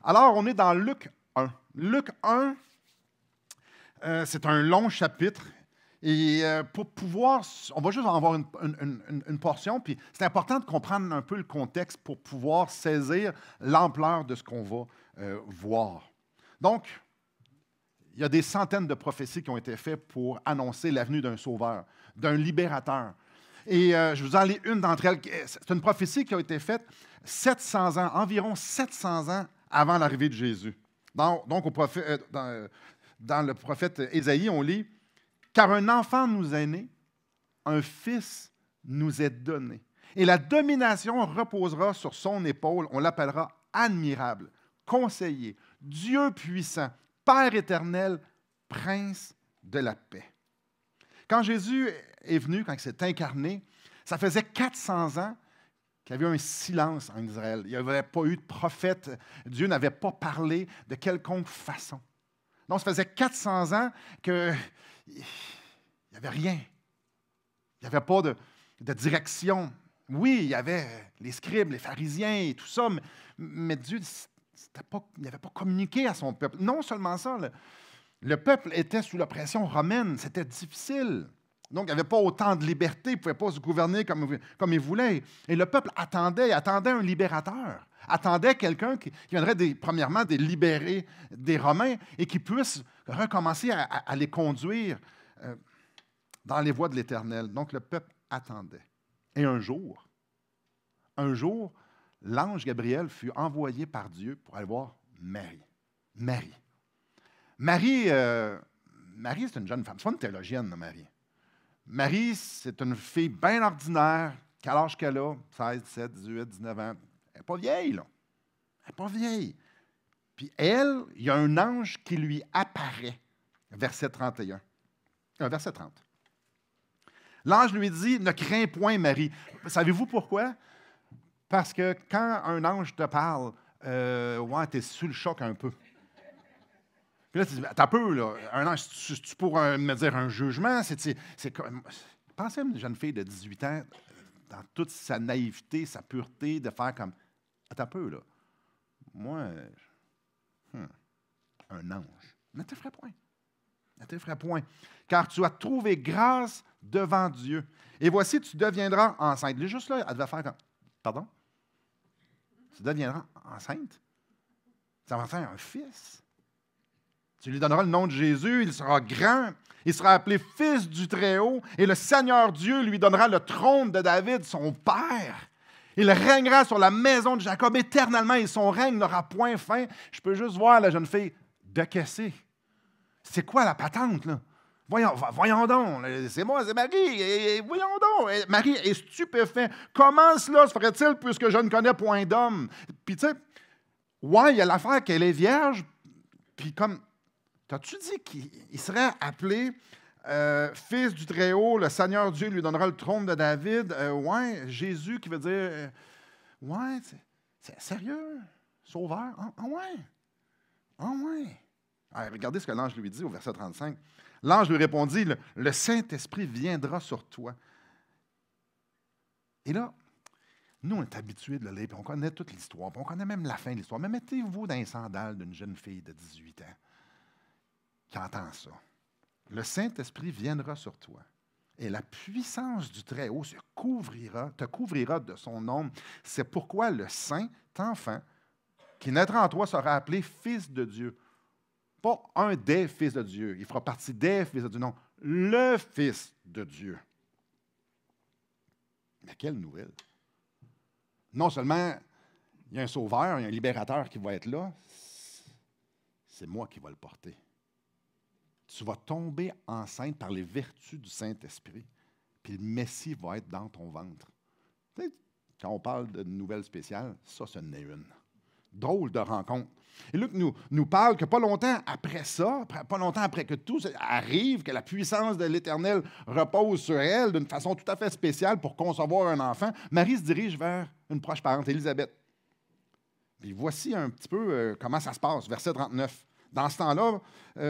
Alors, on est dans Luc 1. Luc 1, c'est un long chapitre. Et pour pouvoir, on va juste en avoir une portion, puis c'est important de comprendre un peu le contexte pour pouvoir saisir l'ampleur de ce qu'on va voir. Donc, il y a des centaines de prophéties qui ont été faites pour annoncer la venue d'un sauveur, d'un libérateur. Et je vous en lis une d'entre elles. C'est une prophétie qui a été faite 700 ans, environ 700 ans avant l'arrivée de Jésus. Dans le prophète Ésaïe, on lit « Car un enfant nous est né, un fils nous est donné, et la domination reposera sur son épaule. On l'appellera admirable, conseiller, Dieu puissant, Père éternel, prince de la paix. » Quand Jésus est venu, quand il s'est incarné, ça faisait 400 ans qu'il y avait un silence en Israël. Il n'y avait pas eu de prophète. Dieu n'avait pas parlé de quelconque façon. Donc, ça faisait 400 ans qu'il n'y avait rien. Il n'y avait pas de direction. Oui, il y avait les scribes, les pharisiens et tout ça, mais Dieu n'avait pas communiqué à son peuple. Non seulement ça, le peuple était sous l'oppression romaine. C'était difficile. Donc, il n'y avait pas autant de liberté. Il ne pouvait pas se gouverner comme il voulait. Et le peuple attendait un libérateur. Attendait quelqu'un qui viendrait, premièrement, de libérer des Romains et qui puisse recommencer à les conduire dans les voies de l'Éternel. Donc, le peuple attendait. Et un jour, l'ange Gabriel fut envoyé par Dieu pour aller voir Marie. Marie, c'est une jeune femme. C'est pas une théologienne, Marie. Marie, c'est une fille bien ordinaire. Quel âge qu'elle a? 16, 17, 18, 19 ans. Elle n'est pas vieille, là. Elle n'est pas vieille. Puis elle, il y a un ange qui lui apparaît. Verset 31. Verset 30. L'ange lui dit, « Ne crains point, Marie. » Savez-vous pourquoi? Parce que quand un ange te parle, ouais, tu es sous le choc un peu. Puis là, tu dis, « T'as un peu, là. Un ange, tu pourrais me dire un jugement. » Pensez à une jeune fille de 18 ans, dans toute sa naïveté, sa pureté, de faire comme, « Attends un peu, là. Moi, un ange. Ne te ferai point. Ne te ferai point. Car tu as trouvé grâce devant Dieu. Et voici, tu deviendras enceinte. Là, juste là, elle devait faire comme, pardon? Tu deviendras enceinte? Ça va faire un fils. Tu lui donneras le nom de Jésus, il sera grand, il sera appelé Fils du Très-Haut, et le Seigneur Dieu lui donnera le trône de David, son père. Il régnera sur la maison de Jacob éternellement, et son règne n'aura point fin. Je peux juste voir la jeune fille décaissée. C'est quoi la patente, là? Voyons donc, c'est moi, c'est Marie, et voyons donc. Marie est stupéfaite. Comment cela se ferait-il puisque je ne connais point d'homme? Puis tu sais, ouais, il y a l'affaire qu'elle est vierge, puis comme, t'as-tu dit qu'il serait appelé Fils du Très-Haut, le Seigneur Dieu lui donnera le trône de David? Ouais, Jésus qui veut dire, ouais, c'est sérieux, sauveur? Ah ouais, ah ouais. Ah, regardez ce que l'ange lui dit au verset 35. L'ange lui répondit, le Saint-Esprit viendra sur toi. Et là, nous, on est habitués de le lire, puis on connaît toute l'histoire, puis on connaît même la fin de l'histoire. Mais mettez-vous dans les sandales d'une jeune fille de 18 ans qui entend ça. Le Saint-Esprit viendra sur toi, et la puissance du Très-Haut te couvrira de son ombre. C'est pourquoi le Saint-Enfant qui naîtra en toi sera appelé Fils de Dieu. Pas un des fils de Dieu. Il fera partie des fils de Dieu. Non, le Fils de Dieu. Mais quelle nouvelle! Non seulement il y a un sauveur, il y a un libérateur qui va être là, c'est moi qui vais le porter. Tu vas tomber enceinte par les vertus du Saint-Esprit, puis le Messie va être dans ton ventre. Tu sais, quand on parle de nouvelles spéciales, ça, ce n'est une. Drôle de rencontre. Et Luc nous parle que pas longtemps après ça, pas longtemps après que tout arrive, que la puissance de l'Éternel repose sur elle d'une façon tout à fait spéciale pour concevoir un enfant, Marie se dirige vers une proche parente, Élisabeth. Puis voici un petit peu comment ça se passe, verset 39. Dans ce temps-là,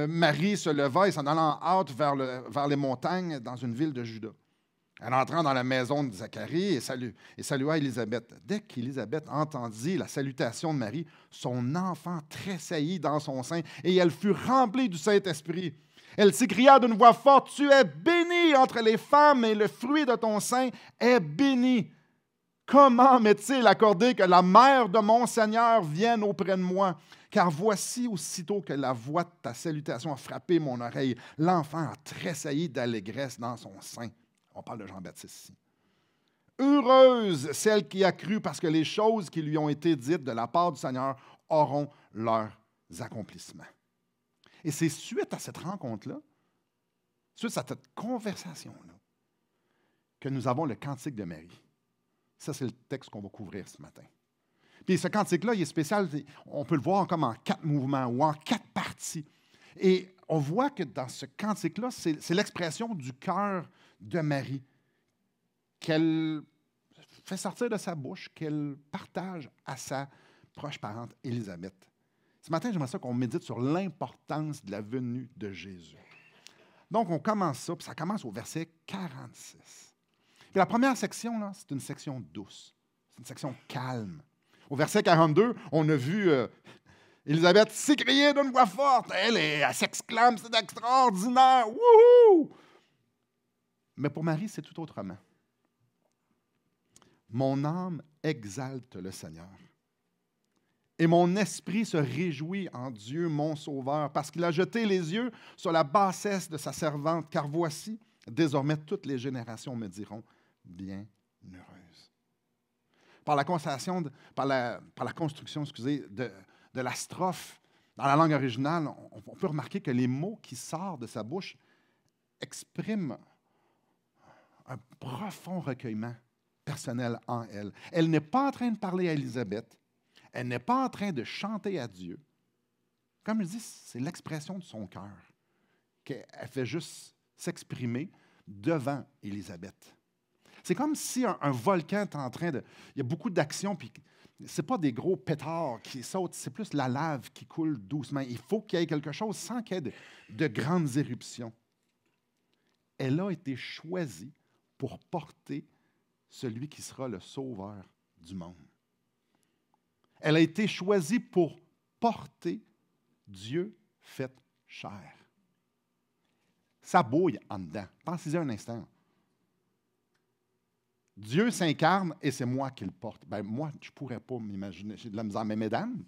Marie se leva et s'en alla en hâte vers les montagnes dans une ville de Juda. Elle entra dans la maison de Zacharie et salua Élisabeth. Dès qu'Élisabeth entendit la salutation de Marie, son enfant tressaillit dans son sein et elle fut remplie du Saint-Esprit. Elle s'écria d'une voix forte, « Tu es bénie entre les femmes et le fruit de ton sein est béni. Comment m'est-il accordé que la mère de mon Seigneur vienne auprès de moi? Car voici, aussitôt que la voix de ta salutation a frappé mon oreille, l'enfant a tressailli d'allégresse dans son sein. » On parle de Jean-Baptiste ici. Heureuse celle qui a cru, parce que les choses qui lui ont été dites de la part du Seigneur auront leurs accomplissements. Et c'est suite à cette rencontre-là, suite à cette conversation-là, que nous avons le Cantique de Marie. Ça, c'est le texte qu'on va couvrir ce matin. Puis ce cantique-là, il est spécial. On peut le voir comme en 4 mouvements ou en 4 parties. Et on voit que dans ce cantique-là, c'est l'expression du cœur de Marie qu'elle fait sortir de sa bouche, qu'elle partage à sa proche parente Élisabeth. Ce matin, j'aimerais ça qu'on médite sur l'importance de la venue de Jésus. Donc, on commence ça, puis ça commence au verset 46. Puis la première section, là, c'est une section douce. C'est une section calme. Au verset 42, on a vu Élisabeth s'écrier d'une voix forte. Elle s'exclame, c'est extraordinaire. Wouhou! Mais pour Marie, c'est tout autrement. Mon âme exalte le Seigneur. Et mon esprit se réjouit en Dieu, mon Sauveur, parce qu'il a jeté les yeux sur la bassesse de sa servante, car voici, désormais, toutes les générations me diront, bienheureuse. Par la construction de la strophe, dans la langue originale, on peut remarquer que les mots qui sortent de sa bouche expriment un profond recueillement personnel en elle. Elle n'est pas en train de parler à Élisabeth. Elle n'est pas en train de chanter à Dieu. Comme je dis, c'est l'expression de son cœur qu'elle fait juste s'exprimer devant Élisabeth. C'est comme si un volcan est en train de... Il y a beaucoup d'actions, puis ce n'est pas des gros pétards qui sautent, c'est plus la lave qui coule doucement. Il faut qu'il y ait quelque chose sans qu'il y ait de grandes éruptions. Elle a été choisie pour porter celui qui sera le sauveur du monde. Elle a été choisie pour porter Dieu fait chair. Ça bouille en dedans. Pensez-y un instant. Dieu s'incarne et c'est moi qui le porte. Ben, moi, je ne pourrais pas m'imaginer. J'ai de la misère. Mais mesdames,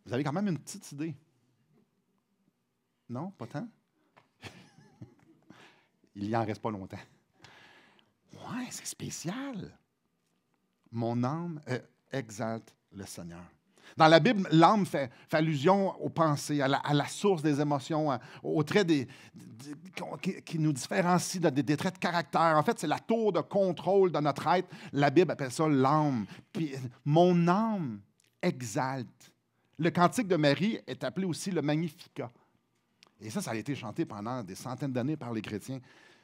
vous avez quand même une petite idée. Non, pas tant? Il n'y en reste pas longtemps. Ouais, c'est spécial. Mon âme exalte le Seigneur. Dans la Bible, l'âme fait allusion aux pensées, à la source des émotions, aux traits qui nous différencient des traits de caractère. En fait, c'est la tour de contrôle de notre être. La Bible appelle ça l'âme. Puis, mon âme exalte. Le cantique de Marie est appelé aussi le Magnificat. Et ça a été chanté pendant des centaines d'années par les chrétiens.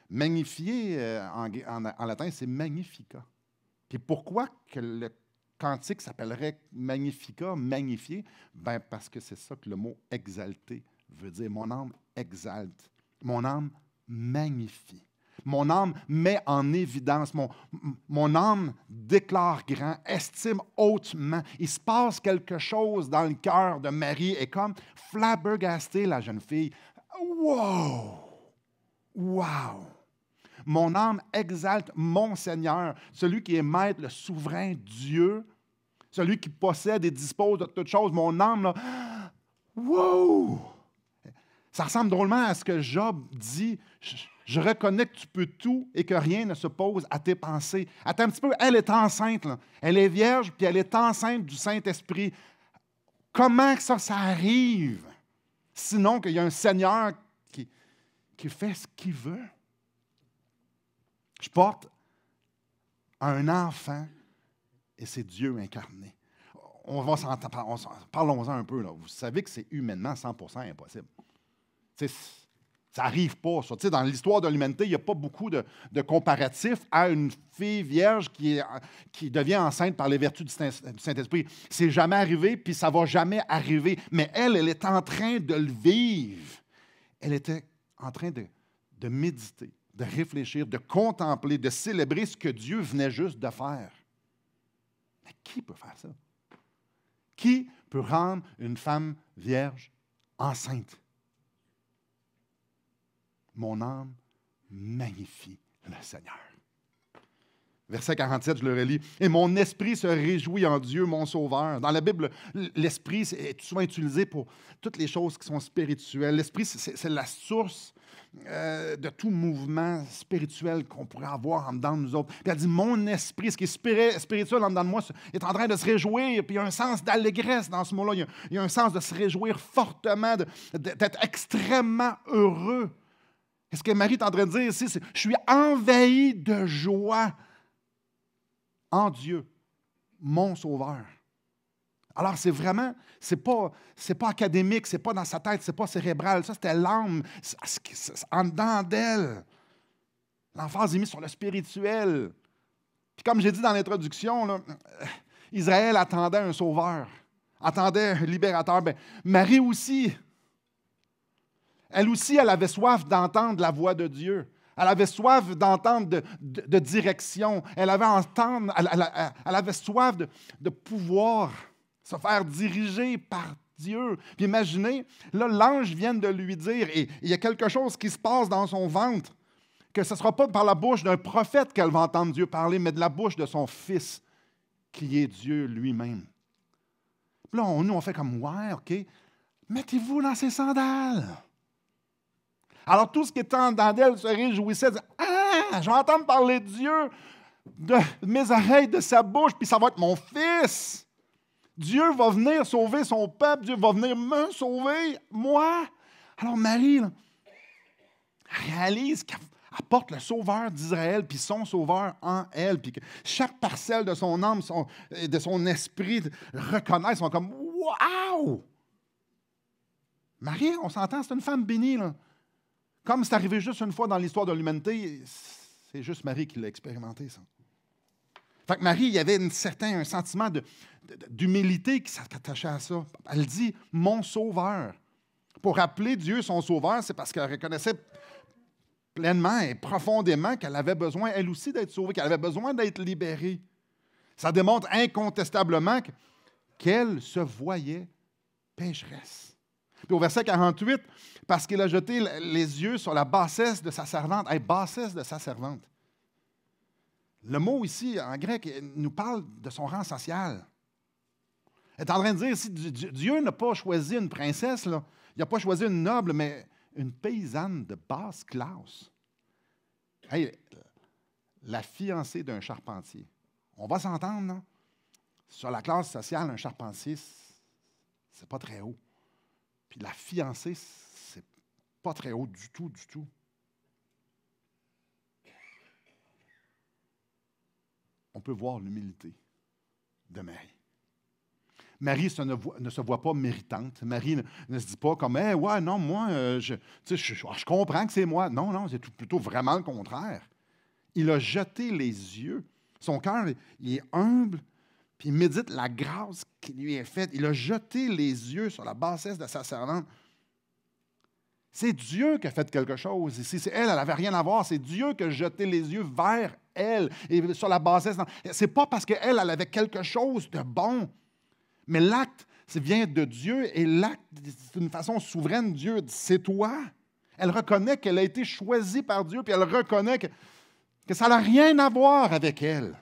Magnifier, en latin, c'est Magnificat. Puis pourquoi que le cantique s'appellerait Magnificat, magnifié? Ben parce que c'est ça que le mot exalté veut dire. Mon âme exalte. Mon âme magnifie. Mon âme met en évidence. Mon âme déclare grand, estime hautement. Il se passe quelque chose dans le cœur de Marie et comme flabbergastée, la jeune fille. Wow! Wow! Mon âme exalte mon Seigneur, celui qui est maître, le souverain Dieu, celui qui possède et dispose de toutes choses. Mon âme, là, wow! Ça ressemble drôlement à ce que Job dit. Je reconnais que tu peux tout et que rien ne se pose à tes pensées. Attends un petit peu, elle est enceinte. Là. Elle est vierge, puis elle est enceinte du Saint-Esprit. Comment que ça arrive? Sinon qu'il y a un Seigneur qui fait ce qu'il veut. Je porte un enfant et c'est Dieu incarné. Parlons-en un peu. Là. Vous savez que c'est humainement 100% impossible. Ça n'arrive pas. Ça. Dans l'histoire de l'humanité, il n'y a pas beaucoup de comparatifs à une fille vierge qui devient enceinte par les vertus du Saint-Esprit. C'est jamais arrivé, puis ça ne va jamais arriver. Mais elle est en train de le vivre. Elle était en train de méditer, de réfléchir, de contempler, de célébrer ce que Dieu venait juste de faire. Mais qui peut faire ça? Qui peut rendre une femme vierge enceinte? Mon âme magnifie le Seigneur. Verset 47, je le relis. « Et mon esprit se réjouit en Dieu, mon Sauveur. » Dans la Bible, l'esprit est souvent utilisé pour toutes les choses qui sont spirituelles. L'esprit, c'est la source de tout mouvement spirituel qu'on pourrait avoir en dedans de nous autres. Puis elle dit, mon esprit, ce qui est spirituel en dedans de moi, est en train de se réjouir. Puis il y a un sens d'allégresse dans ce mot-là. Il y a un sens de se réjouir fortement, d'être extrêmement heureux. Et ce que Marie est en train de dire ici, c'est « Je suis envahi de joie en Dieu, mon Sauveur. » Alors, c'est vraiment, c'est pas académique, c'est pas dans sa tête, c'est pas cérébral. Ça, c'était l'âme, c'est en dedans d'elle. L'emphase est mise sur le spirituel. Puis comme j'ai dit dans l'introduction, là, Israël attendait un sauveur, attendait un libérateur. Bien, Marie aussi. Elle aussi, elle avait soif d'entendre la voix de Dieu. Elle avait soif d'entendre de direction. Elle avait soif de pouvoir se faire diriger par Dieu. Puis imaginez, là, l'ange vient de lui dire, et il y a quelque chose qui se passe dans son ventre, que ce ne sera pas par la bouche d'un prophète qu'elle va entendre Dieu parler, mais de la bouche de son Fils, qui est Dieu lui-même. Puis là, nous, on fait comme, ouais, OK, mettez-vous dans ses sandales. Alors, tout ce qui était en dedans d'elle se réjouissait, disait, ah, je vais entendre parler de Dieu, de mes oreilles, de sa bouche, puis ça va être mon Fils. Dieu va venir sauver son peuple, Dieu va venir me sauver, moi. Alors, Marie, là, réalise qu'elle porte le Sauveur d'Israël, puis son Sauveur en elle, puis que chaque parcelle de son âme, de son esprit reconnaissent, sont comme, wow! Marie, on s'entend, c'est une femme bénie, là. Comme c'est arrivé juste une fois dans l'histoire de l'humanité, c'est juste Marie qui l'a expérimenté, ça. Fait que Marie, il y avait un sentiment d'humilité qui s'attachait à ça. Elle dit « mon Sauveur ». Pour appeler Dieu son Sauveur, c'est parce qu'elle reconnaissait pleinement et profondément qu'elle avait besoin, elle aussi, d'être sauvée, qu'elle avait besoin d'être libérée. Ça démontre incontestablement qu'elle se voyait pécheresse. Puis au verset 48, parce qu'il a jeté les yeux sur la bassesse de sa servante. Hey, bassesse de sa servante. Le mot ici, en grec, nous parle de son rang social. Elle est en train de dire ici, Dieu n'a pas choisi une princesse, là. Il n'a pas choisi une noble, mais une paysanne de basse classe. Hey, la fiancée d'un charpentier. On va s'entendre, là. Sur la classe sociale, un charpentier, c'est pas très haut. Puis la fiancée, c'est pas très haut du tout, du tout. On peut voir l'humilité de Marie. Marie ne se voit pas méritante. Marie ne se dit pas comme hey, « ouais, non, moi, je comprends que c'est moi. » Non, non, c'est plutôt vraiment le contraire. Il a jeté les yeux. Son cœur, il est humble, puis il médite la grâce qui lui est faite. Il a jeté les yeux sur la bassesse de sa servante. C'est Dieu qui a fait quelque chose ici. Elle n'avait rien à voir. C'est Dieu qui a jeté les yeux vers elle et sur la bassesse. Ce n'est pas parce qu'elle avait quelque chose de bon, mais l'acte vient de Dieu et l'acte, d'une façon souveraine, Dieu dit, c'est toi. Elle reconnaît qu'elle a été choisie par Dieu, puis elle reconnaît que ça n'a rien à voir avec elle.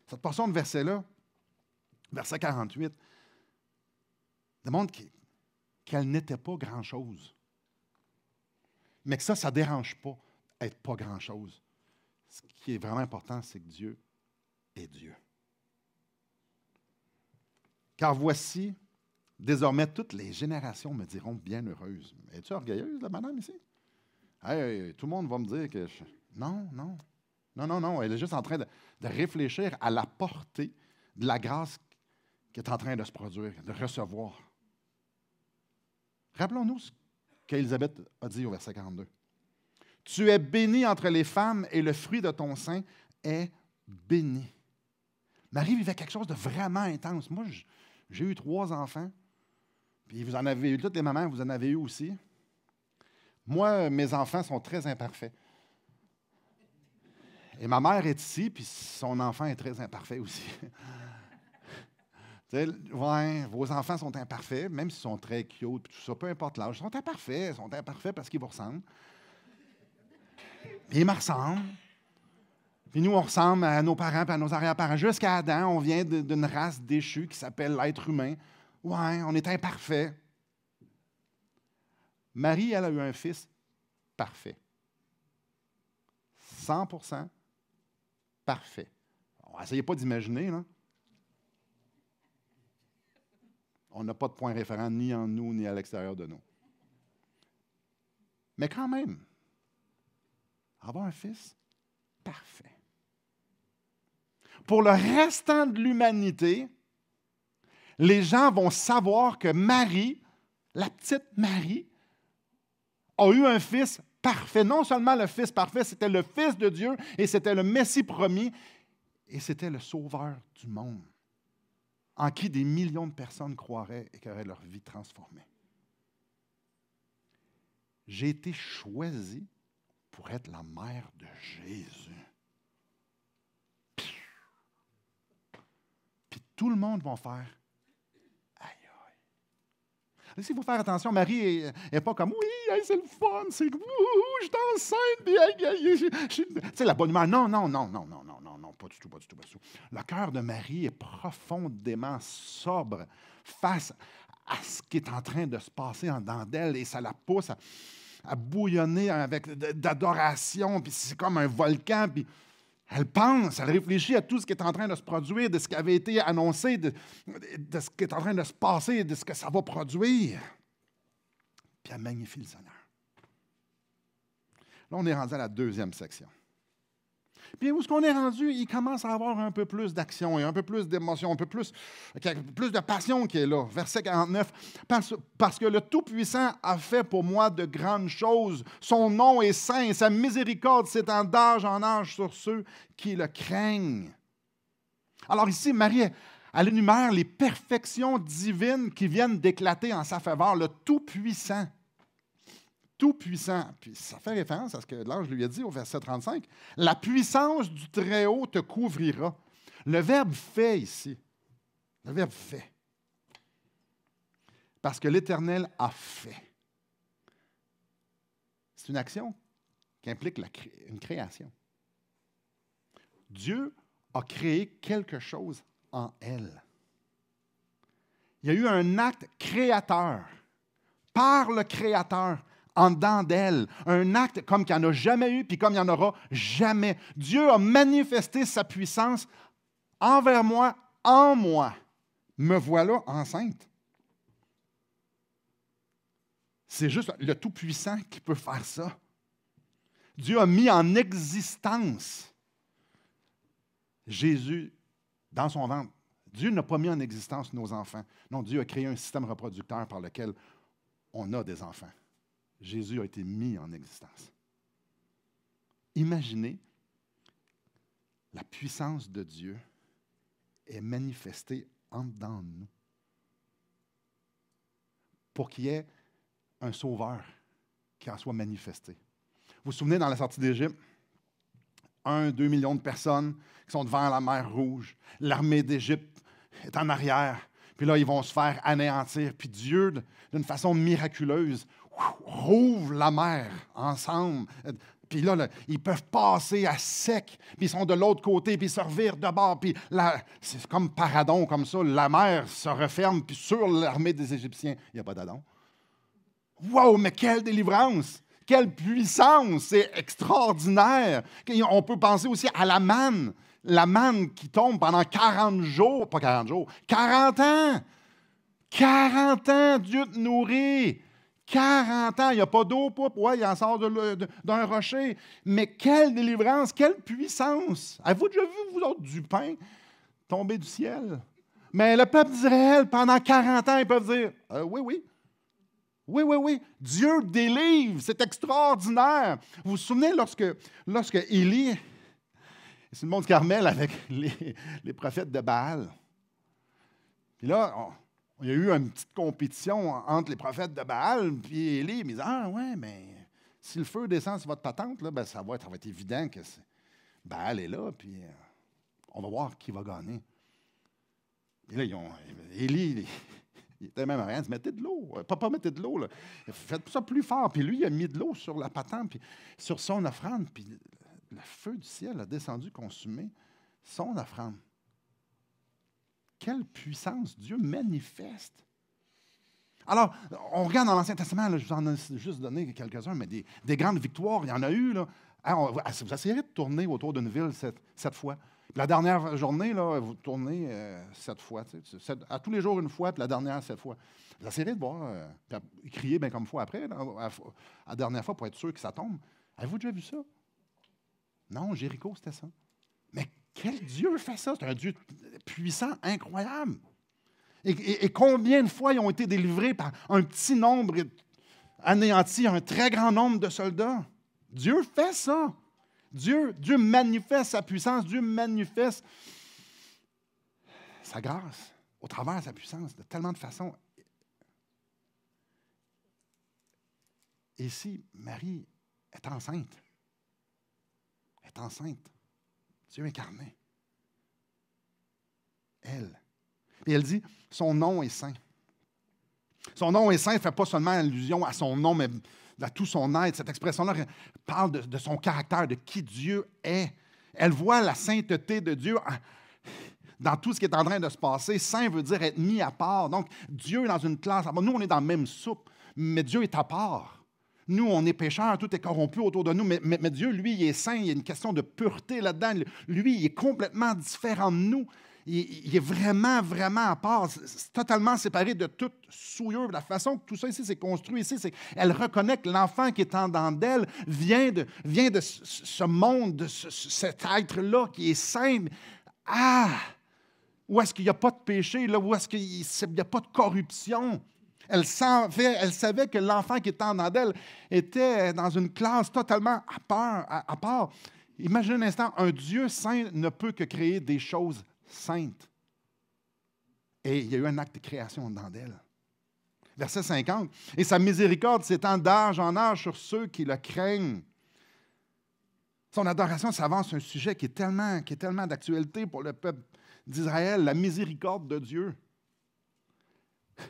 Cette portion de verset-là, verset 48, démontre qu'elle n'était pas grand-chose. Mais que ça ne dérange pas être pas grand-chose. Ce qui est vraiment important, c'est que Dieu est Dieu. Car voici, désormais, toutes les générations me diront bienheureuse. Es-tu orgueilleuse, la madame, ici? Hey, tout le monde va me dire que... Non, non. Non, non, non. Elle est juste en train de réfléchir à la portée de la grâce qui est en train de se produire, de recevoir. Rappelons-nous ce qu'Élisabeth a dit au verset 42. « Tu es bénie entre les femmes et le fruit de ton sein est béni. » Marie vivait quelque chose de vraiment intense. Moi, j'ai eu 3 enfants, puis vous en avez eu, toutes les mamans, vous en avez eu aussi. Moi, mes enfants sont très imparfaits. Et ma mère est ici, puis son enfant est très imparfait aussi. Ouais, vos enfants sont imparfaits, même s'ils sont très cute, tout ça, peu importe l'âge, ils sont imparfaits parce qu'ils vous ressemblent. Puis ils me ressemblent. Puis nous, on ressemble à nos parents et à nos arrière-parents. Jusqu'à Adam, on vient d'une race déchue qui s'appelle l'être humain. Ouais, on est imparfait. Marie, elle a eu un fils parfait. 100% parfait. Essayez pas d'imaginer, là. On n'a pas de point référent ni en nous, ni à l'extérieur de nous. Mais quand même, avoir un fils parfait. Pour le restant de l'humanité, les gens vont savoir que Marie, la petite Marie, a eu un fils parfait. Non seulement le fils parfait, c'était le Fils de Dieu et c'était le Messie premier et c'était le Sauveur du monde, en qui des millions de personnes croiraient et qui auraient leur vie transformée. J'ai été choisi pour être la mère de Jésus. Puis tout le monde va faire aïe aïe. Ici, il faut faire attention, Marie n'est pas comme oui, hey, c'est le fun, c'est je suis enceinte, puis tu sais, la bonne humeur. Non, pas du tout. Le cœur de Marie est profondément sobre face à ce qui est en train de se passer en dedans d'elle et ça la pousse à bouillonner avec d'adoration, puis c'est comme un volcan, puis elle pense, elle réfléchit à tout ce qui est en train de se produire, de ce qui avait été annoncé, de ce qui est en train de se passer, de ce que ça va produire. Puis elle magnifie le Seigneur. Là, on est rendu à la deuxième section. Puis où est-ce qu'on est rendu? Il commence à avoir un peu plus d'action et un peu plus d'émotion, un peu plus de passion qui est là. Verset 49. Parce que le Tout-Puissant a fait pour moi de grandes choses. Son nom est saint et sa miséricorde s'étend d'âge en âge sur ceux qui le craignent. Alors ici, Marie, elle énumère les perfections divines qui viennent d'éclater en sa faveur. Le Tout-Puissant. Tout-puissant. Puis ça fait référence à ce que l'ange lui a dit au verset 35. La puissance du Très-Haut te couvrira. Le verbe fait ici. Le verbe fait. Parce que l'Éternel a fait. C'est une action qui implique une création. Dieu a créé quelque chose en elle. Il y a eu un acte créateur par le Créateur en dedans d'elle. Un acte comme qu'il n'y en a jamais eu, puis comme il n'y en aura jamais. Dieu a manifesté sa puissance envers moi, en moi. Me voilà enceinte. C'est juste le Tout-Puissant qui peut faire ça. Dieu a mis en existence Jésus dans son ventre. Dieu n'a pas mis en existence nos enfants. Non, Dieu a créé un système reproducteur par lequel on a des enfants. Jésus a été mis en existence. Imaginez, la puissance de Dieu est manifestée en dedans de nous pour qu'il y ait un sauveur qui en soit manifesté. Vous vous souvenez, dans la sortie d'Égypte, 1-2 millions de personnes qui sont devant la mer Rouge. L'armée d'Égypte est en arrière. Puis là, ils vont se faire anéantir. Puis Dieu, d'une façon miraculeuse, rouvre la mer ensemble. Puis là, ils peuvent passer à sec. Puis ils sont de l'autre côté, puis ils se revirent de bord. Puis là, c'est comme paradon, comme ça. La mer se referme, puis sur l'armée des Égyptiens, il n'y a pas d'adon. Wow, mais quelle délivrance! Quelle puissance! C'est extraordinaire! On peut penser aussi à la manne. La manne qui tombe pendant 40 jours, pas 40 jours, 40 ans! 40 ans, Dieu te nourrit! 40 ans, il n'y a pas d'eau, ouais, il en sort d'un rocher. Mais quelle délivrance, quelle puissance! Avez-vous déjà vu, vous autres, du pain tomber du ciel? Mais le peuple d'Israël, pendant 40 ans, ils peuvent dire oui, oui. Oui. Dieu délivre. C'est extraordinaire. Vous vous souvenez lorsque Élie, c'est le monde Carmel avec les prophètes de Baal. Puis là, il y a eu une petite compétition entre les prophètes de Baal, puis Élie, il me dit, ah ouais, mais Si le feu descend sur votre patente, là, ben, ça va être évident que elle est là, puis on va voir qui va gagner. Et là, Élie, il était même à rien, il dit, mettez de l'eau. Papa, mettez de l'eau. Là. Faites ça plus fort. Puis lui, il a mis de l'eau sur la patente, puis sur son offrande, puis le feu du ciel a descendu, consumé son offrande. Quelle puissance Dieu manifeste. Alors, on regarde dans l'Ancien Testament, là, je vous en ai juste donné quelques-uns, mais des grandes victoires, il y en a eu. Là. Vous essayerez de tourner autour d'une ville 7 fois. Puis la dernière journée, là, vous tournez 7 fois. À tous les jours, une fois, puis la dernière 7 fois. Vous essayerez de voir, puis crier bien comme fois après, là, la dernière fois, pour être sûr que ça tombe. Avez-vous déjà vu ça? Non, Jéricho, c'était ça. Mais quel Dieu fait ça? C'est un Dieu puissant, incroyable. Et combien de fois ils ont été délivrés par un petit nombre anéanti, un très grand nombre de soldats? Dieu fait ça. Dieu manifeste sa puissance, Dieu manifeste sa grâce au travers de sa puissance de tellement de façons. Et ici, Marie est enceinte. Elle est enceinte. Dieu incarné. Elle. Et elle dit, son nom est saint. Son nom est saint ne fait pas seulement allusion à son nom, mais à tout son être. Cette expression-là parle de son caractère, de qui Dieu est. Elle voit la sainteté de Dieu dans tout ce qui est en train de se passer. Saint veut dire être mis à part. Donc, Dieu est dans une classe. Nous, on est dans la même soupe, mais Dieu est à part. Nous, on est pécheurs, tout est corrompu autour de nous, mais Dieu, lui, il est saint. Il y a une question de pureté là-dedans. Lui, il est complètement différent de nous. Il est vraiment, vraiment à part. C'est totalement séparé de toute souillure. La façon que tout ça ici s'est construit ici, c'est qu'elle reconnaît que l'enfant qui est en dedans d'elle vient de ce monde, de cet être-là qui est saint. Où est-ce qu'il n'y a pas de péché, là, où est-ce qu'il n'y a pas de corruption. Elle savait que l'enfant qui était en dedans d'elle était dans une classe totalement à part. Imaginez un instant, un Dieu saint ne peut que créer des choses sainte. Et il y a eu un acte de création dedans d'elle. Verset 50. Et sa miséricorde s'étend d'âge en âge sur ceux qui le craignent. Son adoration s'avance un sujet qui est tellement d'actualité pour le peuple d'Israël, la miséricorde de Dieu.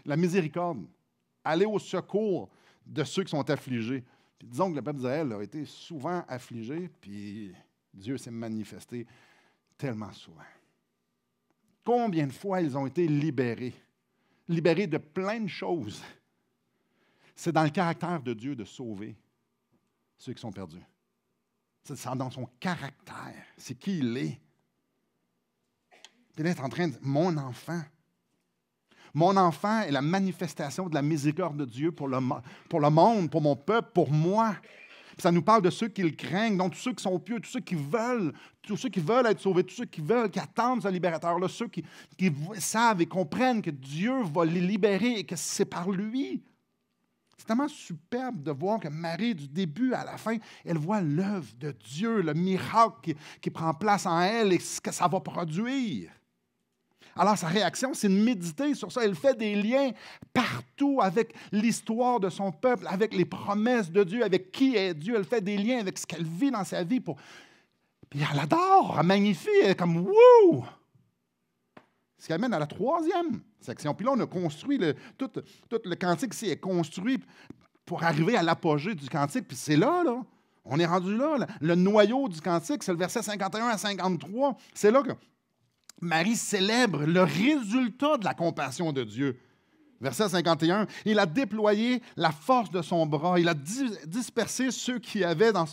La miséricorde. Aller au secours de ceux qui sont affligés. Puis disons que le peuple d'Israël a été souvent affligé, puis Dieu s'est manifesté tellement souvent. Combien de fois ils ont été libérés? Libérés de plein de choses. C'est dans le caractère de Dieu de sauver ceux qui sont perdus. C'est dans son caractère. C'est qui il est. Puis là, il est en train de dire, mon enfant. Mon enfant est la manifestation de la miséricorde de Dieu pour le monde, pour mon peuple, pour moi. Puis ça nous parle de ceux qui le craignent, donc tous ceux qui sont pieux, tous ceux qui veulent être sauvés, tous ceux qui attendent ce libérateur-là, ceux qui savent et comprennent que Dieu va les libérer et que c'est par lui. C'est tellement superbe de voir que Marie, du début à la fin, elle voit l'œuvre de Dieu, le miracle qui prend place en elle et ce que ça va produire. Alors, sa réaction, c'est de méditer sur ça. Elle fait des liens partout avec l'histoire de son peuple, avec les promesses de Dieu, avec qui est Dieu. Elle fait des liens avec ce qu'elle vit dans sa vie. Puis elle adore, elle magnifie, elle est comme « wouh !» Ce qui amène à la 3e section. Puis là, on a construit, tout le cantique ici est construit pour arriver à l'apogée du cantique. Puis c'est là. On est rendu là. Le noyau du cantique, c'est le verset 51 à 53. C'est là que Marie célèbre le résultat de la compassion de Dieu. Verset 51, « Il a déployé la force de son bras. Il a dispersé ceux qui avaient dans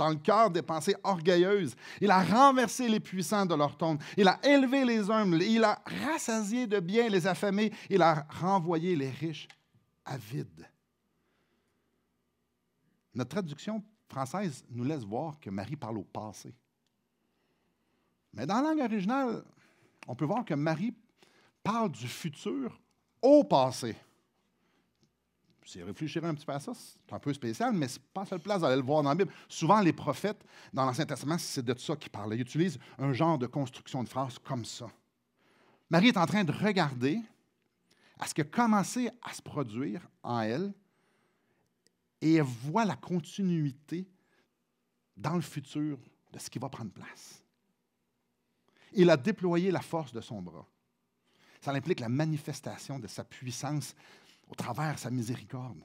le cœur des pensées orgueilleuses. Il a renversé les puissants de leur trône. Il a élevé les humbles. Il a rassasié de biens les affamés. Il a renvoyé les riches avides. » Notre traduction française nous laisse voir que Marie parle au passé. Mais dans la langue originale, on peut voir que Marie parle du futur au passé. Si vous réfléchirez un petit peu à ça, c'est un peu spécial, mais ce n'est pas la seule place d'aller le voir dans la Bible. Souvent, les prophètes, dans l'Ancien Testament, c'est de ça qu'ils parlent. Ils utilisent un genre de construction de phrases comme ça. Marie est en train de regarder à ce qui a commencé à se produire en elle et elle voit la continuité dans le futur de ce qui va prendre place. Il a déployé la force de son bras. Ça implique la manifestation de sa puissance au travers de sa miséricorde.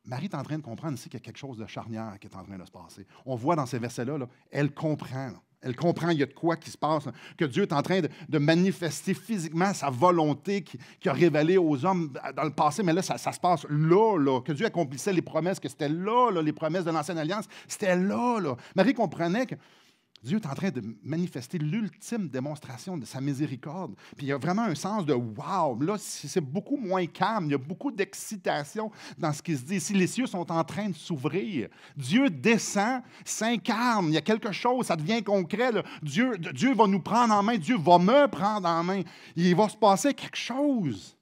Marie est en train de comprendre ici qu'il y a quelque chose de charnière qui est en train de se passer. On voit dans ces versets-là, elle comprend. Elle comprend qu'il y a de quoi qui se passe, que Dieu est en train de manifester physiquement sa volonté qu'il a révélée aux hommes dans le passé. Mais là, ça se passe là, que Dieu accomplissait les promesses, que c'était là, les promesses de l'Ancienne Alliance. C'était là. Marie comprenait que Dieu est en train de manifester l'ultime démonstration de sa miséricorde. Puis il y a vraiment un sens de « wow ». Là, c'est beaucoup moins calme. Il y a beaucoup d'excitation dans ce qui se dit. Ici, les cieux sont en train de s'ouvrir. Dieu descend, s'incarne. Il y a quelque chose, ça devient concret. Là. Dieu va nous prendre en main. Dieu va me prendre en main. Il va se passer quelque chose.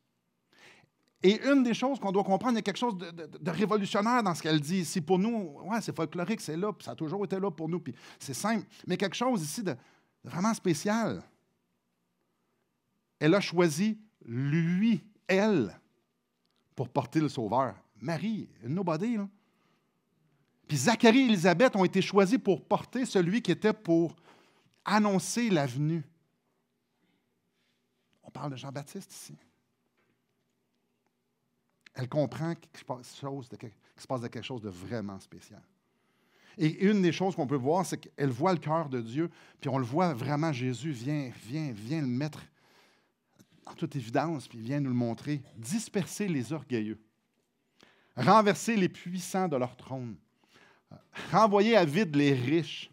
Et une des choses qu'on doit comprendre, il y a quelque chose de révolutionnaire dans ce qu'elle dit ici. Pour nous, ouais, c'est folklorique, c'est là, puis ça a toujours été là pour nous, puis c'est simple. Mais quelque chose ici de vraiment spécial. Elle a choisi lui, elle, pour porter le Sauveur. Marie, nobody, là. Puis Zacharie et Élisabeth ont été choisis pour porter celui qui était pour annoncer la venue. On parle de Jean-Baptiste ici. Elle comprend qu'il se passe quelque chose de vraiment spécial. Et une des choses qu'on peut voir, c'est qu'elle voit le cœur de Dieu, puis on le voit vraiment, Jésus vient le mettre en toute évidence, puis il vient nous le montrer. Disperser les orgueilleux, renverser les puissants de leur trône, renvoyer à vide les riches,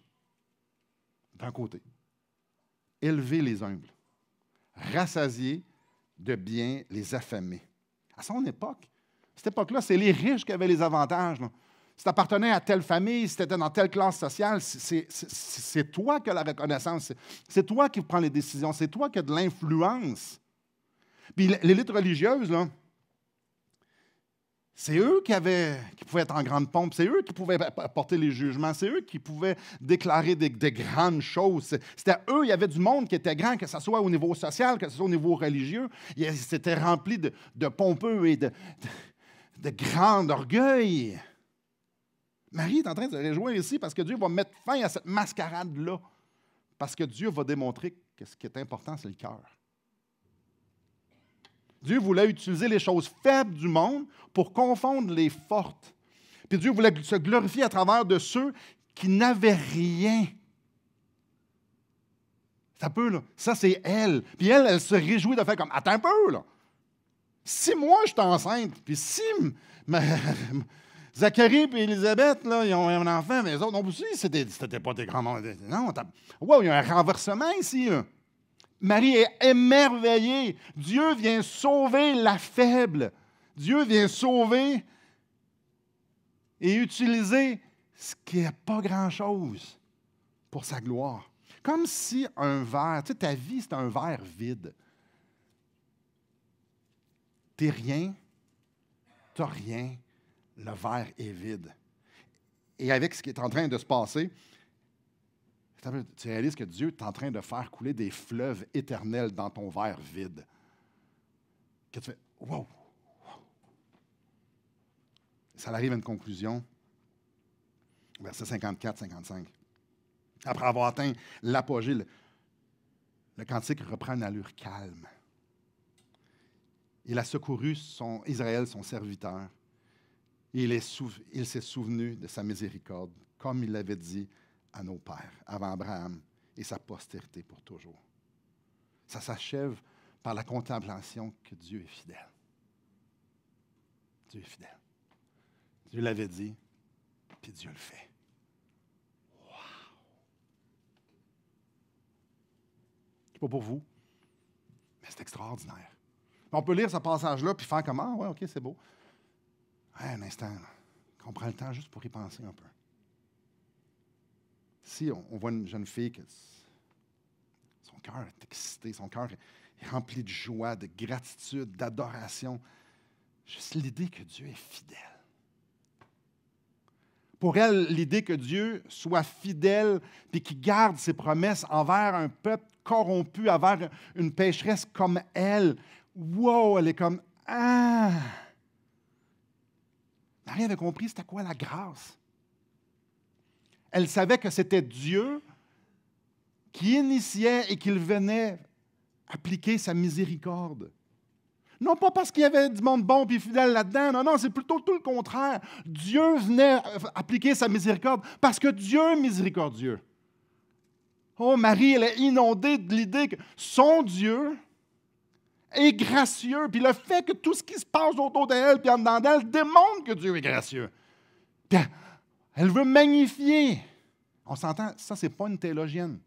d'un côté, élever les humbles, rassasier de biens les affamés. À son époque, cette époque-là, c'est les riches qui avaient les avantages. Là. Si tu appartenais à telle famille, si tu étais dans telle classe sociale, c'est toi qui as la reconnaissance. C'est toi qui prends les décisions. C'est toi qui as de l'influence. Puis l'élite religieuse, là, c'est eux qui pouvaient être en grande pompe. C'est eux qui pouvaient apporter les jugements. C'est eux qui pouvaient déclarer des grandes choses. C'était eux, il y avait du monde qui était grand, que ce soit au niveau social, que ce soit au niveau religieux. C'était rempli de pompeux et de grand orgueil. Marie est en train de se réjouir ici parce que Dieu va mettre fin à cette mascarade-là. Parce que Dieu va démontrer que ce qui est important, c'est le cœur. Dieu voulait utiliser les choses faibles du monde pour confondre les fortes. Puis Dieu voulait se glorifier à travers de ceux qui n'avaient rien. Ça peut, là. Ça, c'est elle. Puis elle se réjouit de faire comme, attends un peu, là. Si moi, je suis enceinte, puis si Zacharie et Élisabeth, là, ils ont un enfant, mais les autres, non, aussi, c'était pas des grands mondes. Non, wow, il y a un renversement ici, là. Marie est émerveillée. Dieu vient sauver la faible. Dieu vient sauver et utiliser ce qui n'est pas grand-chose pour sa gloire. Comme si un verre, tu sais, ta vie, c'est un verre vide. T'es rien, t'as rien, le verre est vide. Et avec ce qui est en train de se passer, tu réalises que Dieu est en train de faire couler des fleuves éternels dans ton verre vide. Que tu fais, wow! Ça arrive à une conclusion. Verset 54-55. Après avoir atteint l'apogée, le cantique reprend une allure calme. Il a secouru Israël, son serviteur. Et il s'est souvenu de sa miséricorde, comme il l'avait dit à nos pères, avant Abraham et sa postérité pour toujours. Ça s'achève par la contemplation que Dieu est fidèle. Dieu est fidèle. Dieu l'avait dit, puis Dieu le fait. Wow! C'est pas pour vous, mais c'est extraordinaire. On peut lire ce passage-là puis faire comme, ah, ouais, OK, c'est beau. Ouais, un instant, là, qu'on prend le temps juste pour y penser un peu. Si on voit une jeune fille que son cœur est excité, son cœur est rempli de joie, de gratitude, d'adoration, juste l'idée que Dieu est fidèle. Pour elle, l'idée que Dieu soit fidèle et qu'il garde ses promesses envers un peuple corrompu, envers une pécheresse comme elle, wow, elle est comme, ah! Marie avait compris c'était quoi la grâce. Elle savait que c'était Dieu qui initiait et qu'il venait appliquer sa miséricorde. Non pas parce qu'il y avait du monde bon et fidèle là-dedans, non, c'est plutôt tout le contraire. Dieu venait appliquer sa miséricorde parce que Dieu est miséricordieux. Oh, Marie, elle est inondée de l'idée que son Dieu est gracieux. Puis le fait que tout ce qui se passe autour d'elle puis en dedans d'elle démontre que Dieu est gracieux. Puis elle veut magnifier. On s'entend, ça, c'est pas une théologienne.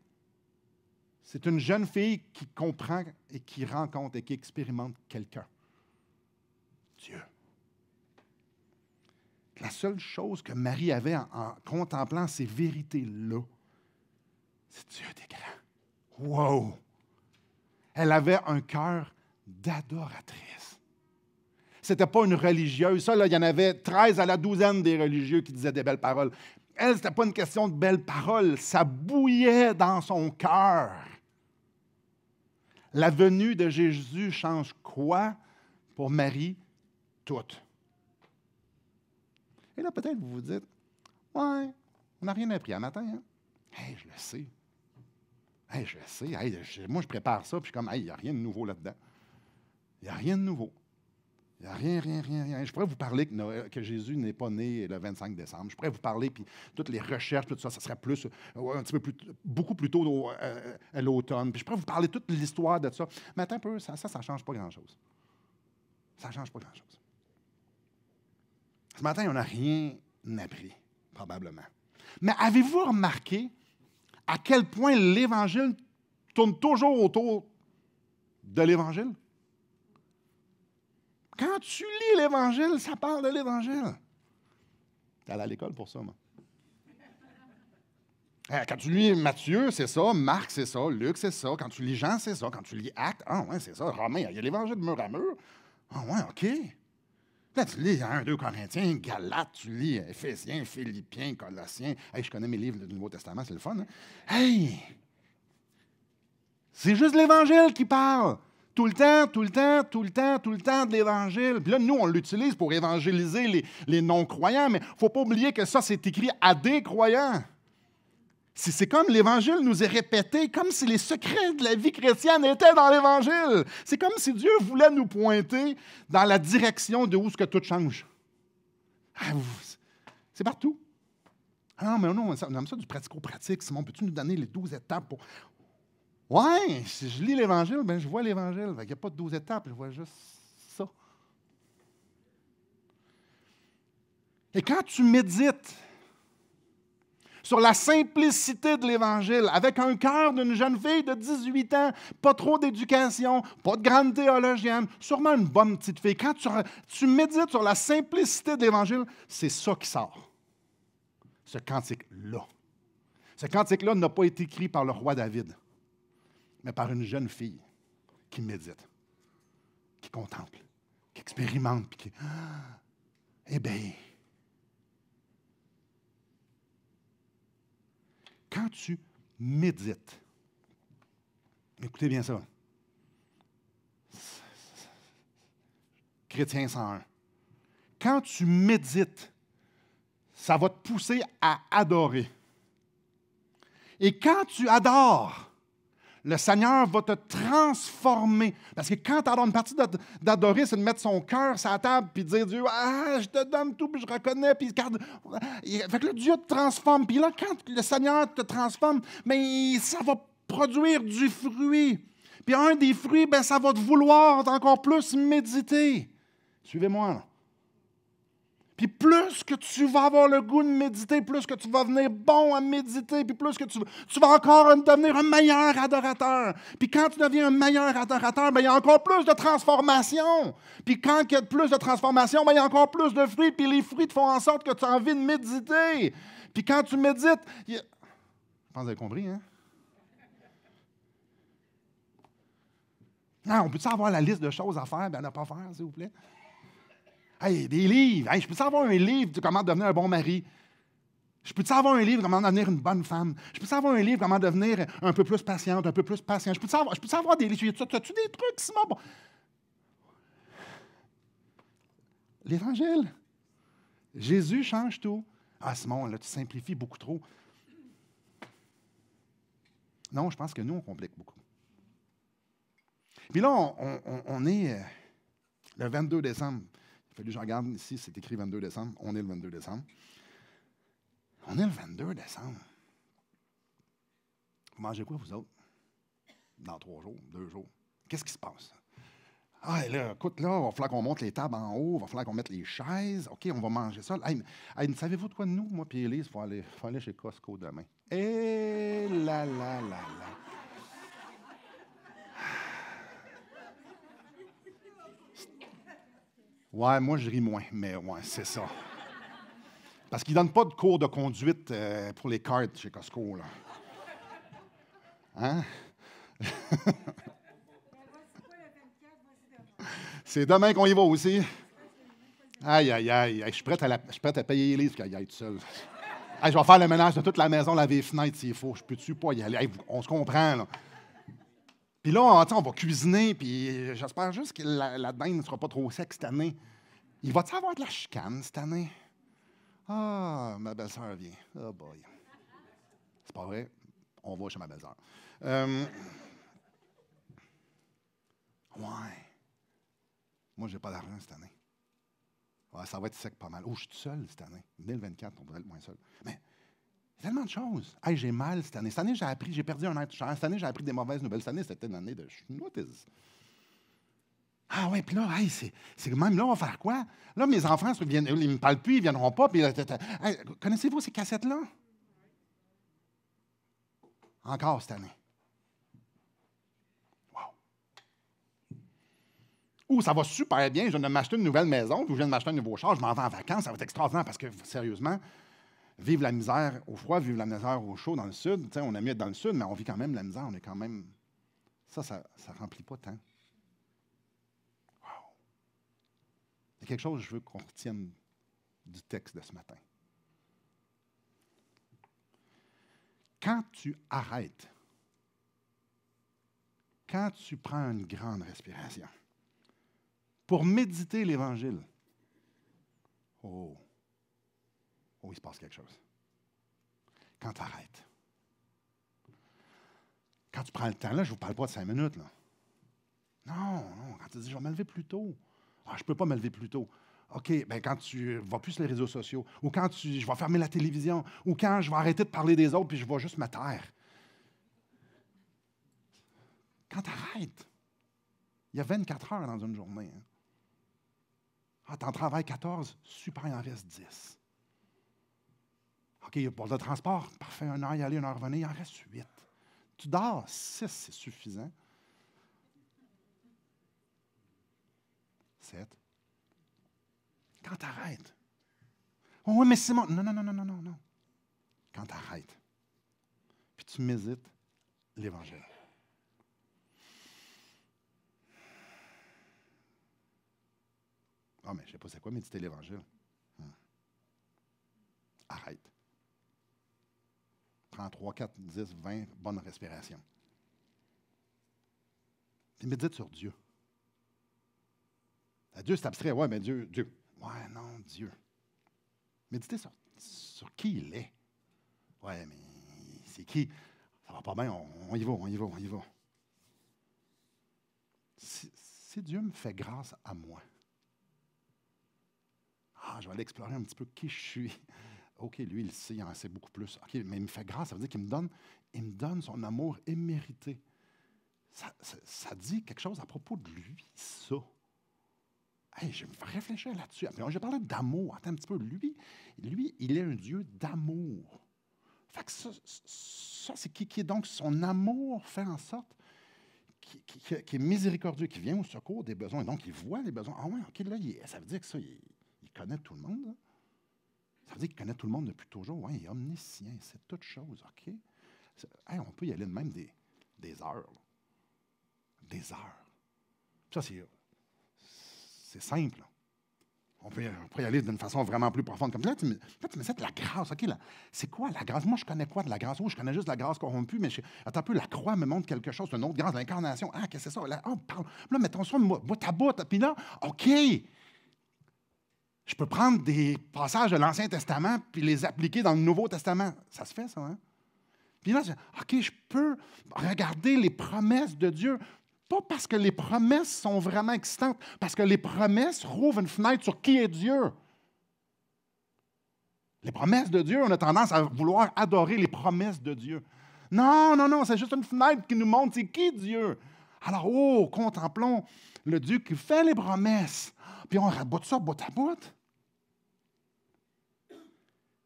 C'est une jeune fille qui comprend et qui rencontre et qui expérimente quelqu'un. Dieu. La seule chose que Marie avait en contemplant ces vérités-là, c'est Dieu est grand. Wow! Elle avait un cœur d'adoratrice. Ce n'était pas une religieuse. Ça, là, il y en avait 13 à la douzaine des religieux qui disaient des belles paroles. Elle, ce n'était pas une question de belles paroles. Ça bouillait dans son cœur. La venue de Jésus change quoi pour Marie? Tout. Et là, peut-être vous vous dites, ouais, on n'a rien appris à matin. Hein? Hey, je le sais. Hey, je le sais. Hey, moi, je prépare ça, puis je suis comme, hey, il n'y a rien de nouveau là-dedans. Il n'y a rien de nouveau. Il n'y a rien. Je pourrais vous parler que Jésus n'est pas né le 25 décembre. Je pourrais vous parler, puis toutes les recherches, tout ça, ça serait plus, un petit peu plus, beaucoup plus tôt à l'automne. Puis je pourrais vous parler toute l'histoire de ça. Mais attends un peu, ça ne change pas grand-chose. Ça ne change pas grand-chose. Ce matin, on n'a rien appris, probablement. Mais avez-vous remarqué à quel point l'Évangile tourne toujours autour de l'Évangile? Quand tu lis l'Évangile, ça parle de l'Évangile. Tu es allé à l'école pour ça, moi. Quand tu lis Matthieu, c'est ça. Marc, c'est ça. Luc, c'est ça. Quand tu lis Jean, c'est ça. Quand tu lis Actes, ouais, c'est ça. Romains, il y a l'Évangile de mur à mur. Ah ouais, OK. Là, tu lis 1, 2 Corinthiens, Galates, tu lis Éphésiens, Philippiens, Colossiens. Hey, je connais mes livres du Nouveau Testament, c'est le fun. Hein? Hey! C'est juste l'Évangile qui parle. Tout le temps de l'Évangile. Puis là, nous, on l'utilise pour évangéliser les non-croyants, mais il ne faut pas oublier que ça, c'est écrit à des croyants. C'est comme l'Évangile nous est répété, comme si les secrets de la vie chrétienne étaient dans l'Évangile. C'est comme si Dieu voulait nous pointer dans la direction de où ce que tout change. C'est partout. Ah non, mais non, on aime ça du pratico-pratique. Simon, peux-tu nous donner les 12 étapes pour... Oui, si je lis l'Évangile, ben je vois l'Évangile. Il n'y a pas de 12 étapes, je vois juste ça. Et quand tu médites sur la simplicité de l'Évangile, avec un cœur d'une jeune fille de 18 ans, pas trop d'éducation, pas de grande théologienne, sûrement une bonne petite fille. Quand tu médites sur la simplicité de l'Évangile, c'est ça qui sort. Ce cantique-là. Ce cantique-là n'a pas été écrit par le roi David, mais par une jeune fille qui médite, qui contemple, qui expérimente, puis qui ébahit. Quand tu médites, écoutez bien ça, Chrétien 101, quand tu médites, ça va te pousser à adorer. Et quand tu adores, le Seigneur va te transformer. Parce que quand tu adores, une partie d'adorer, c'est de mettre son cœur sur la table puis de dire Dieu, je te donne tout, puis je reconnais, puis garde. Fait que là, Dieu te transforme. Puis là, quand le Seigneur te transforme, bien, ça va produire du fruit. Puis un des fruits, bien, ça va te vouloir encore plus méditer. Suivez-moi, là. Puis plus que tu vas avoir le goût de méditer, plus que tu vas venir bon à méditer, puis plus que tu vas encore devenir un meilleur adorateur. Puis quand tu deviens un meilleur adorateur, bien, il y a encore plus de transformation. Puis quand il y a plus de transformation, bien, il y a encore plus de fruits, puis les fruits te font en sorte que tu as envie de méditer. Puis quand tu médites, je pense que vous avez compris, hein? Non, on peut-tu avoir la liste de choses à faire, bien à ne pas faire, s'il vous plaît? Hey, des livres. Hey, je peux-tu avoir un livre de comment devenir un bon mari? Je peux-tu avoir un livre de comment devenir une bonne femme? Je peux-tu avoir un livre de comment devenir un peu plus patiente, un peu plus patient? Je peux-tu avoir des livres? As-tu des trucs, Simon? Bon. L'Évangile. Jésus change tout. Ah, Simon, là, tu simplifies beaucoup trop. Non, je pense que nous, on complique beaucoup. Puis là, on est le 22 décembre. Il a fallu que je regarde ici, c'est écrit 22 décembre. On est le 22 décembre. On est le 22 décembre. Vous mangez quoi, vous autres? Dans 3 jours, 2 jours. Qu'est-ce qui se passe? Ah, là, écoute, là, il va falloir qu'on monte les tables en haut, il va falloir qu'on mette les chaises. OK, on va manger ça. Hey, savez-vous de quoi de nous, moi et Élise, il faut aller chez Costco demain. Et là, là, là, là. Ouais, moi, je ris moins, mais ouais, c'est ça. Parce qu'ils ne donnent pas de cours de conduite pour les cartes chez Costco, là. Hein? C'est demain qu'on y va aussi. Aïe, aïe, aïe. Je suis prêt à payer les livres qu'elle y aille tout seul. Hey, je vais faire le ménage de toute la maison, laver les fenêtres s'il faut. Je peux-tu pas y aller? Hey, on se comprend, là. Puis là, on va cuisiner, puis j'espère juste que la dinde ne sera pas trop sec cette année. Il va-t-il avoir de la chicane cette année? Ah, ma belle-sœur vient. Oh boy. C'est pas vrai. On va chez ma belle-sœur. Ouais. Moi, je n'ai pas d'argent cette année. Ouais, ça va être sec pas mal. Oh, je suis tout seul cette année. Dès le 24, on devrait être moins seul. Mais il y a tellement de choses. Hey, j'ai mal cette année. Cette année, j'ai perdu un être cher. Cette année, j'ai appris des mauvaises nouvelles. Cette année, c'était une année de chinoise. Ah ouais, puis là, hey, c'est même là, on va faire quoi? Là, mes enfants, ils ne me parlent plus, ils ne viendront pas. Puis, hey, connaissez-vous ces cassettes-là? Encore cette année. Ou ça va super bien, je viens de m'acheter une nouvelle maison, puis je viens de m'acheter un nouveau char, je m'en vais en vacances, ça va être extraordinaire parce que, sérieusement, vivre la misère au froid, vivre la misère au chaud dans le sud, on aime mieux être dans le sud, mais on vit quand même la misère, on est quand même... Ça ne remplit pas tant. Wow! Il y a quelque chose que je veux qu'on retienne du texte de ce matin. Quand tu arrêtes, quand tu prends une grande respiration, pour méditer l'Évangile, oh, il se passe quelque chose. Quand tu arrêtes. Quand tu prends le temps, là, je ne vous parle pas de 5 minutes, là. Non, quand tu dis, je vais me lever plus tôt. Ah, je ne peux pas me lever plus tôt. OK, bien quand tu ne vas plus sur les réseaux sociaux, ou quand je vais fermer la télévision, ou quand je vais arrêter de parler des autres, puis je vais juste me taire. Quand tu arrêtes, il y a 24 heures dans une journée. Hein. Ah, tu en travailles 14, super, il en reste 10. OK, il y a pour le transport, parfait, 1 heure y aller, 1 heure revenir, il en reste 8. Tu dors 6, c'est suffisant. 7. Quand tu arrêtes. Oh, oui, mais Simon, non. Quand tu arrêtes, puis tu médites l'Évangile. Ah, mais je ne sais pas c'est quoi méditer l'Évangile. Arrête. Prends 3, 4, 10, 20 bonnes respirations. Puis médite sur Dieu. Dieu, c'est abstrait. Ouais, mais Dieu. Ouais, non, Dieu. Méditez sur qui il est. Ouais, mais c'est qui? Ça va pas bien, on y va. Si Dieu me fait grâce à moi, je vais aller explorer un petit peu qui je suis. OK, lui, il sait, il en sait beaucoup plus. OK, mais il me fait grâce, ça veut dire qu'il me donne son amour immérité. Ça dit quelque chose à propos de lui, ça. Hey, je vais réfléchir là-dessus. Puis j'ai parlé d'amour. Attends un petit peu. Lui, il est un Dieu d'amour. Fait que ça c'est qui est donc son amour fait en sorte qui est miséricordieux, qui vient au secours des besoins. Donc, il voit les besoins. Ah oui, OK, là, ça veut dire que ça, il connaît tout le monde. Là. Ça veut dire qu'il connaît tout le monde depuis toujours. Oui, il est omniscient, c'est toute chose. OK? Hey, on peut y aller de même des heures. Là. Des heures. Ça, c'est simple. On peut y aller d'une façon vraiment plus profonde. Comme ça, tu me sais de la grâce. OK, c'est quoi la grâce? Moi, je connais quoi de la grâce? Je connais juste la grâce corrompue, mais attends un peu, la croix me montre quelque chose. C'est une autre grâce, l'incarnation. Ah, qu'est-ce que c'est ça? Là, parle. Là, mettons ça bout à bout. Puis là, OK. Je peux prendre des passages de l'Ancien Testament puis les appliquer dans le Nouveau Testament. Ça se fait, ça, hein? Puis là, OK, je peux regarder les promesses de Dieu, pas parce que les promesses sont vraiment excitantes, parce que les promesses rouvrent une fenêtre sur qui est Dieu. Les promesses de Dieu, on a tendance à vouloir adorer les promesses de Dieu. Non, non, non, c'est juste une fenêtre qui nous montre c'est qui Dieu. Alors, contemplons le Dieu qui fait les promesses. Puis on raboute ça bout à bout.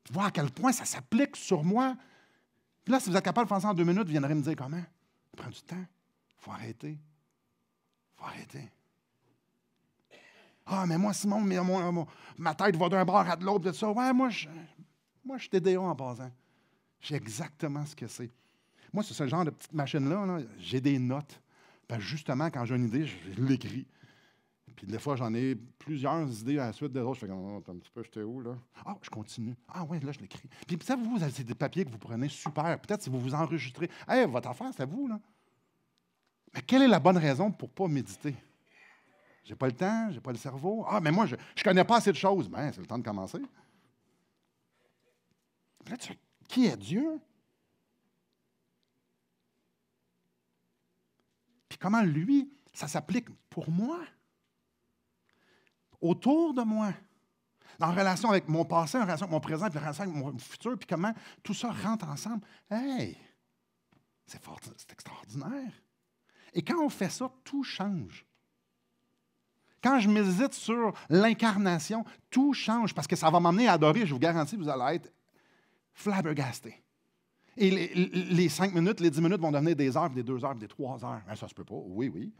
Puis voir à quel point ça s'applique sur moi. Puis là, si vous êtes capable de faire ça en 2 minutes, vous viendrez me dire comment. Ça prend du temps. Il faut arrêter. Il faut arrêter. Ah, mais moi, Simon, ma tête va d'un bord à de l'autre, de ça. Ouais, moi, je suis TDA en passant. Je sais exactement ce que c'est. Moi, c'est ce genre de petite machine-là, là, j'ai des notes. Parce que justement, quand j'ai une idée, je l'écris. Puis des fois, j'en ai plusieurs idées à la suite de l'autre. Je fais comme, un petit peu, j'étais où, là? Ah, je continue. Ah, oui, là, je l'écris. Puis ça, vous avez des papiers que vous prenez super. Peut-être si vous vous enregistrez. Hey, votre affaire, c'est à vous, là. Mais quelle est la bonne raison pour ne pas méditer? J'ai pas le temps, j'ai pas le cerveau. Ah, mais moi, je ne connais pas assez de choses. Bien, c'est le temps de commencer. Puis là, qui est Dieu? Puis comment lui, ça s'applique pour moi? Autour de moi? En relation avec mon passé, en relation avec mon présent, puis en relation avec mon futur, puis comment tout ça rentre ensemble. Hey! C'est extraordinaire. Et quand on fait ça, tout change. Quand je médite sur l'incarnation, tout change parce que ça va m'emmener à adorer. Je vous garantis, vous allez être flabbergasté. Et les 5 minutes, les 10 minutes vont devenir des heures, des 2 heures, des 3 heures. Mais ça se peut pas. Oui, oui.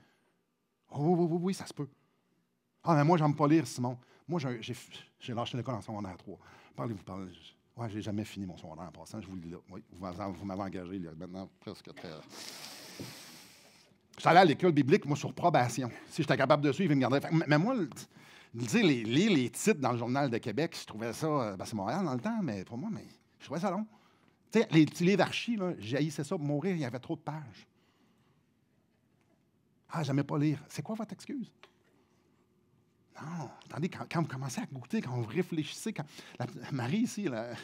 Oh, oui, oui, oui, ça se peut. Ah, mais moi, j'aime pas lire, Simon. Moi, j'ai lâché l'école en secondaire 3. Parlez. Ouais, j'ai jamais fini mon secondaire en passant, je vous le dis là. Oui, vous m'avez engagé il y a maintenant presque très... Je suis allé à l'école biblique, moi, sur probation. Si j'étais capable de suivre, ils me gardaient. Mais moi, les titres dans le Journal de Québec, je trouvais ça... c'est Montréal dans le temps, mais pour moi, je trouvais ça long. Tu sais, les petits livres d'archi, j'haïssais ça pour mourir, il y avait trop de pages. Ah, j'aimais pas lire. C'est quoi votre excuse? Non, attendez, quand vous commencez à goûter, quand vous réfléchissez, Marie ici, là,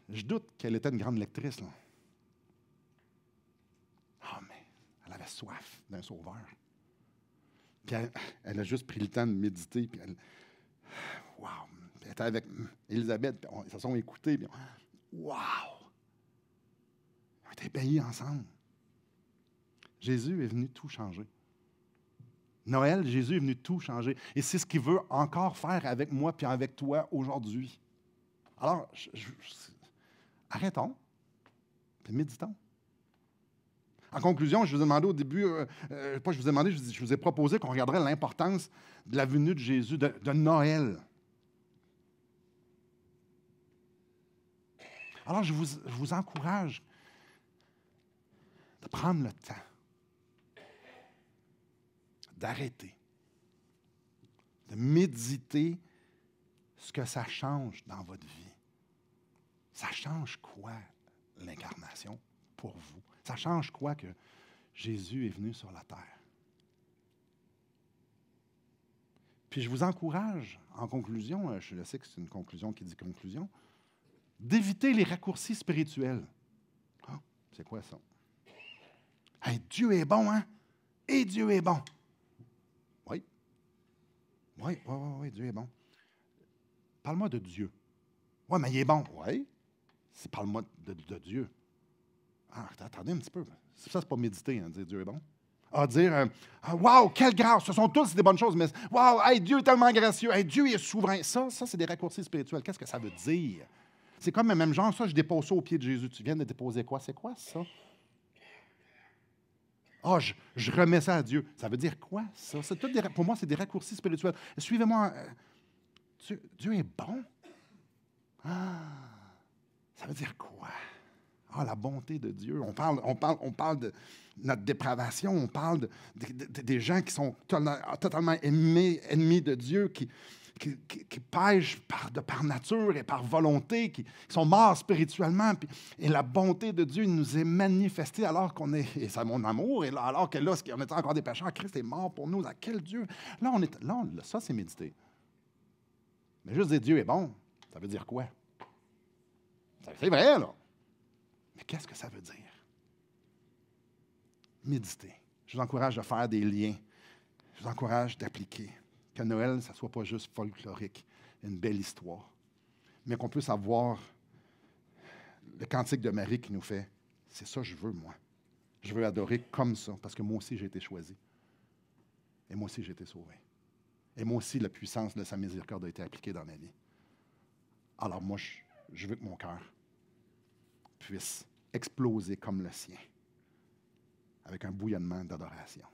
je doute qu'elle était une grande lectrice. Là. Ah, mais elle avait soif d'un sauveur. Puis elle a juste pris le temps de méditer. Puis wow! Puis elle était avec Élisabeth, puis ils se sont écoutés. Puis wow! Ils ont été payés ensemble. Jésus est venu tout changer. Noël, Jésus est venu tout changer. Et c'est ce qu'il veut encore faire avec moi puis avec toi aujourd'hui. Alors, arrêtons, puis méditons. En conclusion, je vous ai demandé au début, pas je vous ai demandé, je vous ai proposé qu'on regarderait l'importance de la venue de Jésus, de Noël. Alors, je vous encourage de prendre le temps, d'arrêter, de méditer ce que ça change dans votre vie. Ça change quoi, l'incarnation, pour vous? Ça change quoi que Jésus est venu sur la terre? Puis je vous encourage, en conclusion, je sais que c'est une conclusion qui dit conclusion, d'éviter les raccourcis spirituels. Ah, c'est quoi ça? Hey, Dieu est bon, hein? Et Dieu est bon. Oui. Oui, Dieu est bon. Parle-moi de Dieu. Oui, mais il est bon. Oui. Parle-moi de Dieu. Ah, attendez un petit peu. Ça, c'est pas méditer, hein, dire Dieu est bon. Dire wow, quelle grâce! Ce sont tous des bonnes choses, mais wow, hey, Dieu est tellement gracieux, hey, Dieu est souverain. Ça, c'est des raccourcis spirituels. Qu'est-ce que ça veut dire? C'est comme le même genre, ça, je dépose ça au pied de Jésus. Tu viens de déposer quoi? C'est quoi ça? Ah, je remets ça à Dieu. Ça veut dire quoi, ça? Pour moi, c'est des raccourcis spirituels. Suivez-moi. Dieu est bon? Ah, ça veut dire quoi? Ah, la bonté de Dieu. On parle de notre dépravation. On parle des gens qui sont totalement ennemis de Dieu, qui pêchent par nature et par volonté, qui sont morts spirituellement. Et la bonté de Dieu nous est manifestée alors qu'on est, et c'est mon amour, et là, alors que là, on était encore des pécheurs, Christ est mort pour nous. À quel Dieu? Ça, c'est méditer. Mais juste dire Dieu est bon, ça veut dire quoi? C'est vrai, là. Mais qu'est-ce que ça veut dire? Méditez. Je vous encourage à faire des liens. Je vous encourage d'appliquer. Que Noël, ça ne soit pas juste folklorique, une belle histoire, mais qu'on puisse avoir le cantique de Marie qui nous fait, c'est ça que je veux, moi. Je veux adorer comme ça, parce que moi aussi, j'ai été choisi. Et moi aussi, j'ai été sauvé. Et moi aussi, la puissance de sa miséricorde a été appliquée dans ma vie. Alors moi, je veux que mon cœur puisse exploser comme le sien, avec un bouillonnement d'adoration.